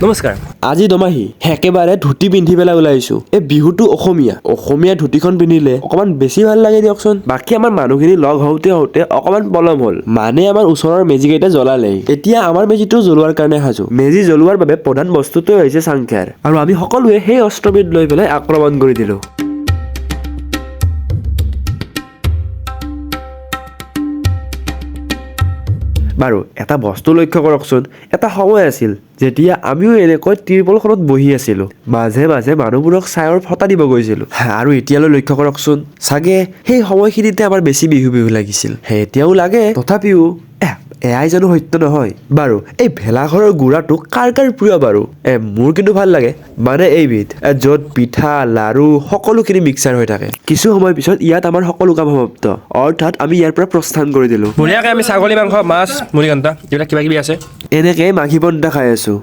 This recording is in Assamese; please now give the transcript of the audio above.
নমস্কাৰ। আজি দমাহি একেবাৰে ধুতি পিন্ধি পেলাই ওলাইছো। এই বিহুটো অসমীয়া ধুতিখন পিন্ধিলে অকমান বেছি ভাল লাগে দিয়কচোন। বাকী আমাৰ মানুহখিনি লগ হওঁতে অকমান পলম হ'ল, মানে আমাৰ ওচৰৰ মেজি কেইটা জ্বলালে। এতিয়া আমাৰ মেজিটো জ্বলোৱাৰ কাৰণে সাজু। মেজি জ্বলোৱাৰ বাবে প্ৰধান বস্তুটোৱে হৈছে চাংখেৰ, আৰু আমি সকলোৱে সেই অস্ত্ৰবিধ লৈ পেলাই আক্ৰমণ কৰি দিলো। বাৰু এটা বস্তু লক্ষ্য কৰকচোন, এটা সময় আছিল যেতিয়া আমিও এনেকৈ ত্ৰিপলখনত বহি আছিলো, মাজে মাজে মানুহবোৰক চায়ৰ ফটা দিব গৈছিলো। আৰু এতিয়ালৈ লক্ষ্য কৰকচোন, চাগে সেই সময়খিনিতে আমাৰ বেছি বিহু লাগিছিল। এতিয়াও লাগে, তথাপিও এয়াই জানো সত্য নহয়? বাৰু এই ভেলাঘৰৰ গুড়াটো কাৰ প্ৰিয় বাৰু? মোৰ কিন্তু ভাল লাগে, মানে এইবিধ য'ত পিঠা লাৰু সকলোখিনি মিক্সাৰ হৈ থাকে। কিছু সময় পিছত ইয়াত আমাৰ সকলো কাম সমাপ্ত, অৰ্থাৎ আমি ইয়াৰ পৰা প্ৰস্থান কৰি দিলো। বঢ়িয়াকৈ আমি ছাগলী মাংস, মাছ, মুড়িঘণ্টা এইবিলাক কিবা কিবি আছে। এনেকে মাঘী পন্তা খাই আছো।